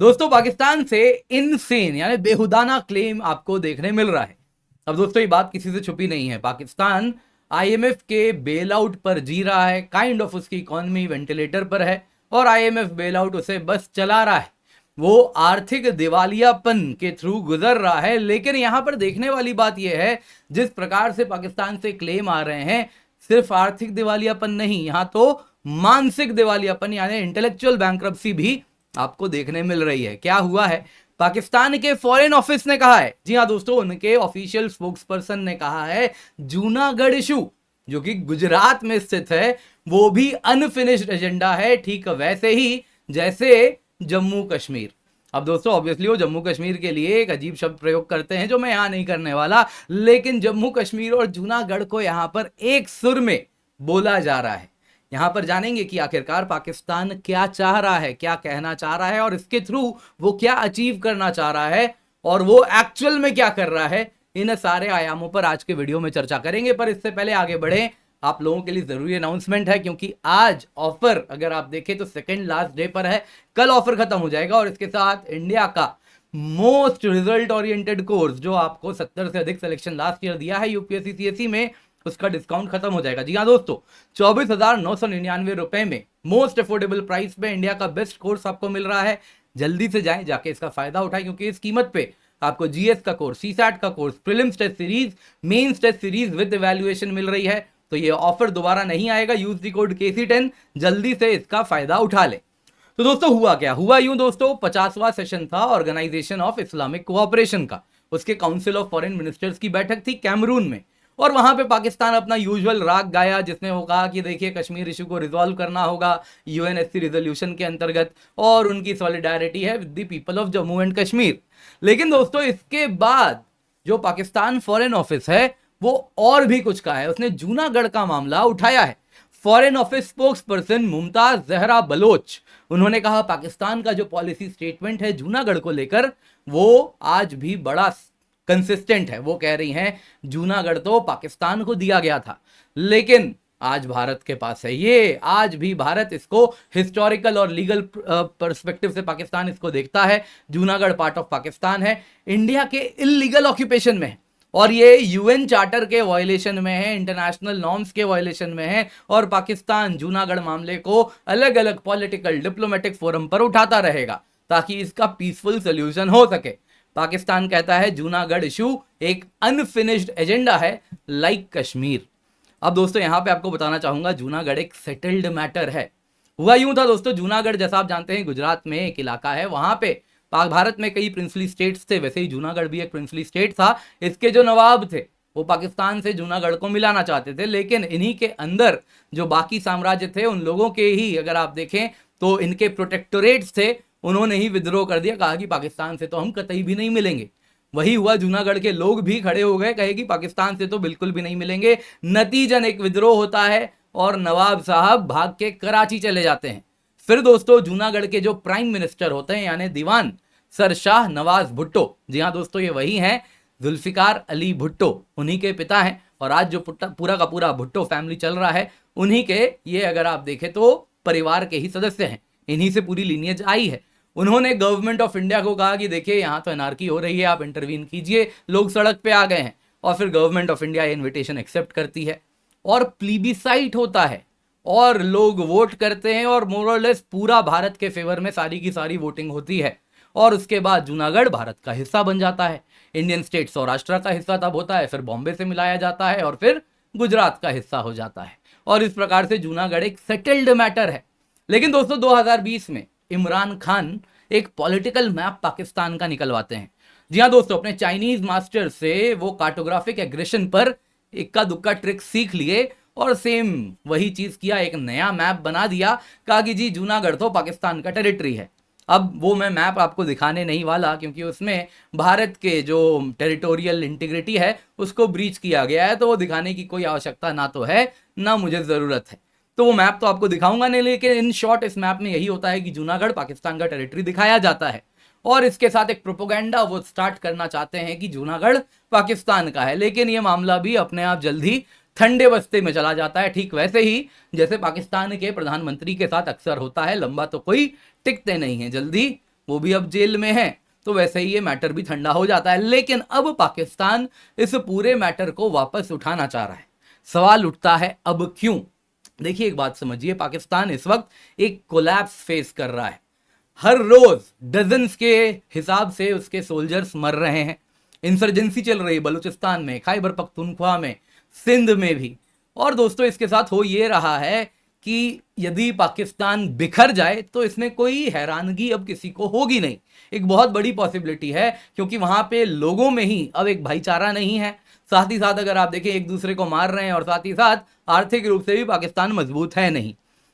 दोस्तों पाकिस्तान से इनसेन यानी बेहुदाना क्लेम आपको देखने मिल रहा है। अब दोस्तों ये बात किसी से छुपी नहीं है, पाकिस्तान आईएमएफ के बेल आउट पर जी रहा है, काइंड ऑफ उसकी इकोनॉमी वेंटिलेटर पर है और आईएमएफ बेल आउट उसे बस चला रहा है, वो आर्थिक दिवालियापन के थ्रू गुजर रहा है। लेकिन यहां पर देखने वाली बात यह है, जिस प्रकार से पाकिस्तान से क्लेम आ रहे हैं, सिर्फ आर्थिक दिवालियापन नहीं, यहां तो मानसिक दिवालियापन यानी इंटेलेक्चुअल बैंक्रप्सी भी आपको देखने मिल रही है। क्या हुआ है, पाकिस्तान के फॉरेन ऑफिस ने कहा है, जी हां दोस्तों, उनके ऑफिशियल स्पोक्स पर्सन ने कहा है, जूनागढ़ इशू जो कि गुजरात में स्थित है वो भी अनफिनिश्ड एजेंडा है, ठीक वैसे ही जैसे जम्मू कश्मीर। अब दोस्तों ऑब्वियसली वो जम्मू कश्मीर के लिए एक अजीब शब्द प्रयोग करते हैं जो मैं यहां नहीं करने वाला, लेकिन जम्मू कश्मीर और जूनागढ़ को यहां पर एक सुर में बोला जा रहा है। यहां पर जानेंगे कि आखिरकार पाकिस्तान क्या चाह रहा है, क्या कहना चाह रहा है और इसके थ्रू वो क्या अचीव करना चाह रहा है और वो एक्चुअल में क्या कर रहा है। इन सारे आयामों पर आज के वीडियो में चर्चा करेंगे, पर इससे पहले आगे बढ़े, आप लोगों के लिए जरूरी अनाउंसमेंट है, क्योंकि आज ऑफर अगर आप देखें तो सेकेंड लास्ट डे पर है, कल ऑफर खत्म हो जाएगा और इसके साथ इंडिया का मोस्ट रिजल्ट ओरिएंटेड कोर्स जो आपको 70 से अधिक सिलेक्शन लास्ट ईयर दिया है यूपीएससी सीएससी में, उसका डिस्काउंट खत्म हो जाएगा। जी हाँ दोस्तों, 24,999 रुपए में मोस्ट अफोर्डेबल प्राइस पे इंडिया का बेस्ट कोर्स आपको मिल रहा है। जल्दी से जाएं, जाके इसका फायदा उठाएं, क्योंकि इस कीमत पे आपको जीएस का कोर्स, सीसैट का course, prelims test series, mains test series with evaluation मिल रही है। तो ये ऑफर दोबारा नहीं आएगा, यूज द कोड KC10, जल्दी से इसका फायदा उठा ले। तो दोस्तों हुआ क्या, हुआ यूं दोस्तों, 50वां सेशन था ऑर्गेनाइजेशन ऑफ इस्लामिक कोऑपरेशन का, उसके काउंसिल ऑफ फॉरेन मिनिस्टर्स की बैठक थी कैमरून में, और वहां पे पाकिस्तान अपना यूजुअल राग गाया, जिसमें वो कहा कि देखिए कश्मीर इशू को रिजॉल्व करना होगा यूएनएससी रिजोल्यूशन के अंतर्गत और उनकी सॉलिडारिटी है with the people of Jammu and Kashmir. लेकिन दोस्तों इसके बाद जो पाकिस्तान फॉरेन ऑफिस है वो और भी कुछ कहा है, उसने जूनागढ़ का मामला उठाया है। Foreign office spokesperson Mumtaz Zahra Baloch, उन्होंने कहा पाकिस्तान का जो पॉलिसी स्टेटमेंट है जूनागढ़ को लेकर वो आज भी बड़ा कंसिस्टेंट है। वो कह रही हैं जूनागढ़ तो पाकिस्तान को दिया गया था, लेकिन आज भारत के पास है ये, आज भी भारत इसको हिस्टोरिकल और लीगल पर्सपेक्टिव से पाकिस्तान इसको देखता है। जूनागढ़ पार्ट ऑफ पाकिस्तान है, इंडिया के इलीगल ऑक्यूपेशन में है और ये यूएन चार्टर के वायलेशन में है, इंटरनेशनल नॉर्म्स के वायलेशन में है, और पाकिस्तान जूनागढ़ मामले को अलग अलग पॉलिटिकल डिप्लोमेटिक फोरम पर उठाता रहेगा ताकि इसका पीसफुल सोल्यूशन हो सके। पाकिस्तान कहता है जूनागढ़ इशू एक अनफिनिश्ड एजेंडा है लाइक कश्मीर। अब दोस्तों यहां पे आपको बताना चाहूंगा जूनागढ़ एक सेटल्ड मैटर है। हुआ यूं था दोस्तों, जूनागढ़ जैसा आप जानते हैं गुजरात में एक इलाका है, वहां पे भारत में कई प्रिंसली स्टेट्स थे, वैसे ही जूनागढ़ भी एक प्रिंसली स्टेट था। इसके जो नवाब थे वो पाकिस्तान से जूनागढ़ को मिलाना चाहते थे, लेकिन इन्हीं के अंदर जो बाकी साम्राज्य थे उन लोगों के ही अगर आप देखें तो इनके प्रोटेक्टोरेट्स थे, उन्होंने ही विद्रोह कर दिया, कहा कि पाकिस्तान से तो हम कतई भी नहीं मिलेंगे। वही हुआ, जूनागढ़ के लोग भी खड़े हो गए, कहे कि पाकिस्तान से तो बिल्कुल भी नहीं मिलेंगे। नतीजन एक विद्रोह होता है और नवाब साहब भाग के कराची चले जाते हैं। फिर दोस्तों जूनागढ़ के जो प्राइम मिनिस्टर होते हैं यानी दीवान सर शाह नवाज भुट्टो, जी हाँ दोस्तों ये वही हैं, जुल्फिकार अली भुट्टो उन्हीं के पिता हैं, और आज जो पूरा का पूरा भुट्टो फैमिली चल रहा है उन्हीं के ये अगर आप देखें तो परिवार के ही सदस्य हैं, इन्हीं से पूरी लीनियज आई है। उन्होंने गवर्नमेंट ऑफ इंडिया को कहा कि देखिए यहाँ तो एनार्की हो रही है, आप इंटरवीन कीजिए, लोग सड़क पे आ गए हैं, और फिर गवर्नमेंट ऑफ इंडिया ये इन्विटेशन एक्सेप्ट करती है और प्लीबिसाइट होता है और लोग वोट करते हैं और मोर और लेस पूरा भारत के फेवर में सारी की सारी वोटिंग होती है, और उसके बाद जूनागढ़ भारत का हिस्सा बन जाता है। इंडियन स्टेट सौराष्ट्र का हिस्सा तब होता है, फिर बॉम्बे से मिलाया जाता है और फिर गुजरात का हिस्सा हो जाता है, और इस प्रकार से जूनागढ़ एक सेटल्ड मैटर है। लेकिन दोस्तों 2020 में इमरान खान एक पॉलिटिकल मैप पाकिस्तान का निकलवाते हैं। जी हाँ दोस्तों, अपने चाइनीज मास्टर से वो कार्टोग्राफिक एग्रेशन पर इक्का दुक्का ट्रिक सीख लिए और सेम वही चीज किया, एक नया मैप बना दिया, कहा कि जी जूनागढ़ तो पाकिस्तान का टेरिटरी है। अब वो मैं मैप आपको दिखाने नहीं वाला क्योंकि उसमें भारत के जो टेरिटोरियल इंटीग्रिटी है उसको ब्रीच किया गया है, तो वो दिखाने की कोई आवश्यकता ना तो है ना मुझे ज़रूरत है, तो वो मैप तो आपको दिखाऊंगा नहीं। लेकिन इन शॉर्ट इस मैप में यही होता है कि जूनागढ़ पाकिस्तान का टेरिटरी दिखाया जाता है और इसके साथ एक प्रोपोगेंडा वो स्टार्ट करना चाहते हैं कि जूनागढ़ पाकिस्तान का है। लेकिन ये मामला भी अपने आप जल्दी ठंडे बस्ते में चला जाता है, ठीक वैसे ही जैसे पाकिस्तान के प्रधानमंत्री के साथ अक्सर होता है, लंबा तो कोई टिकते नहीं है, जल्दी वो भी अब जेल में है, तो वैसे ही ये मैटर भी ठंडा हो जाता है। लेकिन अब पाकिस्तान इस पूरे मैटर को वापस उठाना चाह रहा है। सवाल उठता है अब क्यों? देखिए एक बात समझिए, पाकिस्तान इस वक्त एक कोलैप्स फेस कर रहा है। हर रोज डजन्स के हिसाब से उसके सोल्जर्स मर रहे हैं। इंसर्जेंसी चल रही है बलूचिस्तान में, खैबर पख्तूनख्वा में, सिंध में भी। और दोस्तों इसके साथ हो ये रहा है कि यदि पाकिस्तान बिखर जाए तो इसमें कोई हैरानगी अब किसी को होगी नहीं। एक बहुत बड़ी पॉसिबिलिटी है, क्योंकि वहां पे लोगों में ही अब एक भाईचारा नहीं है। साथ ही साथ अगर आप देखें, एक दूसरे को मार रहे हैं, और साथ ही साथ आर्थिक रूप से भी पाकिस्तान मजबूत है नहीं।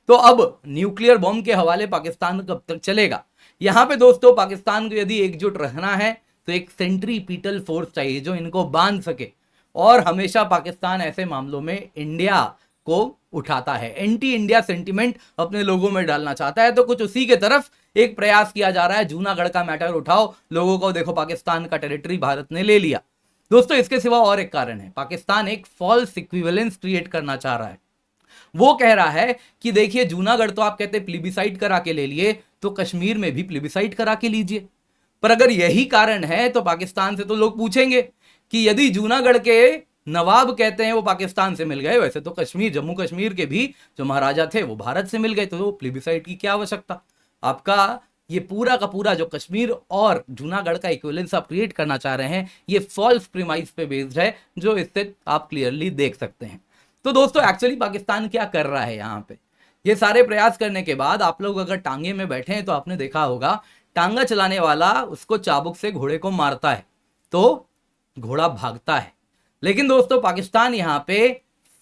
तो अब न्यूक्लियर बॉम्ब के हवाले पाकिस्तान कब तक चलेगा? यहां पे दोस्तों पाकिस्तान को यदि एकजुट रहना है तो एक सेंट्रीपीटल फोर्स चाहिए जो इनको बांध सके। और हमेशा पाकिस्तान ऐसे मामलों में इंडिया को उठाता है, एंटी इंडिया सेंटिमेंट अपने लोगों में डालना चाहता है। तो कुछ उसी के तरफ एक प्रयास किया जा रहा है। जूनागढ़ का मैटर उठाओ, लोगों को देखो पाकिस्तान का टेरिटरी भारत ने ले लिया। दोस्तों इसके सिवा और एक कारण है, पाकिस्तान एक फॉल्स इक्विवेलेंस क्रिएट करना चाह रहा है। वो कह रहा है कि देखिए जूनागढ़ तो आप कहते प्लिबिसाइड करा के ले लिए, तो कश्मीर में भी प्लिबिसाइड करा के लीजिए। पर अगर यही कारण है तो पाकिस्तान से तो लोग पूछेंगे कि यदि जूनागढ़ के नवाब कहते हैं वो पाकिस्तान से मिल गए, वैसे तो कश्मीर, जम्मू कश्मीर के भी जो महाराजा थे वो भारत से मिल गए, तो प्लिबिसाइड की क्या आवश्यकता? आपका ये पूरा का पूरा जो कश्मीर और जूनागढ़ का इक्विवेलेंस आप क्रिएट करना चाह रहे हैं, ये फॉल्स प्रीमाइस पे बेस्ड है, जो इससे आप क्लियरली देख सकते हैं। तो दोस्तों एक्चुअली पाकिस्तान क्या कर रहा है यहाँ पे? ये सारे प्रयास करने के बाद आप लोग अगर टांगे में बैठे हैं तो आपने देखा होगा, टांगा चलाने वाला उसको चाबुक से घोड़े को मारता है तो घोड़ा भागता है। लेकिन दोस्तों पाकिस्तान यहाँ पे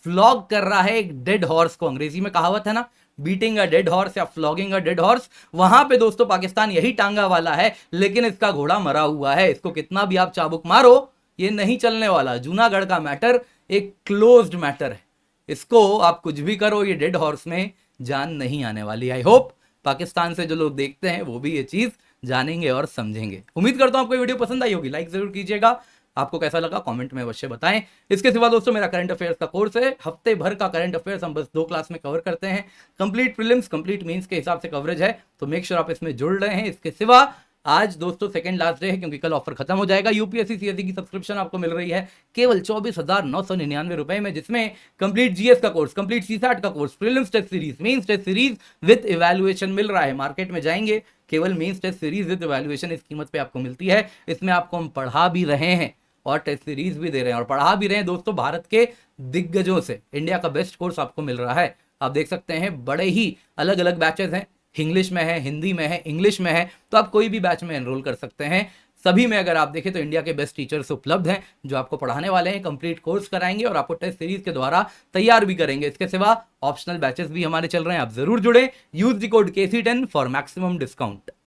फ्लॉग कर रहा है एक डेड हॉर्स को। अंग्रेजी में कहावत है ना, बीटिंग अ डेड हॉर्स या फ्लॉगिंग अ डेड हॉर्स। वहां पे दोस्तों पाकिस्तान यही टांगा वाला है, लेकिन इसका घोड़ा मरा हुआ है। इसको कितना भी आप चाबुक मारो ये नहीं चलने वाला। जूनागढ़ का मैटर एक क्लोज्ड मैटर है, इसको आप कुछ भी करो, ये डेड हॉर्स में जान नहीं आने वाली। आई होप पाकिस्तान से जो लोग देखते हैं वो भी ये चीज जानेंगे और समझेंगे। उम्मीद करता हूं आपको वीडियो पसंद आई होगी, लाइक जरूर कीजिएगा। आपको कैसा लगा कमेंट में अवश्य बताएं। इसके सिवा दोस्तों मेरा करंट अफेयर्स का कोर्स है, हफ्ते भर का करंट अफेयर्स हम बस 2 क्लास में कवर करते हैं। कंप्लीट प्रीलिम्स कंप्लीट मेंस के हिसाब से कवरेज है, तो मेक श्योर आप इसमें जुड़ रहे हैं। इसके सिवा आज दोस्तों सेकंड लास्ट डे है, क्योंकि कल ऑफर खत्म हो जाएगा। यूपीएससी सीएससी की सब्सक्रिप्शन आपको मिल रही है केवल 24,999 रुपए में, जिसमें कंप्लीट जीएस का कोर्स, कंप्लीट सीसैट का course, prelims test series, mains test series with evaluation मिल रहा है। मार्केट में जाएंगे केवल mains test series with evaluation इस कीमत पे आपको मिलती है। इसमें आपको हम पढ़ा भी रहे हैं और टेस्ट सीरीज भी दे रहे हैं, और पढ़ा भी रहे हैं दोस्तों भारत के दिग्गजों से। इंडिया का बेस्ट कोर्स आपको मिल रहा है। आप देख सकते हैं बड़े ही अलग अलग बैचेस हैं, इंग्लिश में है, हिंदी में है, इंग्लिश में है, तो आप कोई भी बैच में एनरोल कर सकते हैं। सभी में अगर आप देखें तो इंडिया के बेस्ट टीचर्स उपलब्ध हैं जो आपको पढ़ाने वाले हैं, कंप्लीट कोर्स कराएंगे और आपको टेस्ट सीरीज के द्वारा तैयार भी करेंगे। इसके सिवा ऑप्शनल बैचेस भी हमारे चल रहे हैं, आप जरूर जुड़े। Use the code KC10 for maximum discount.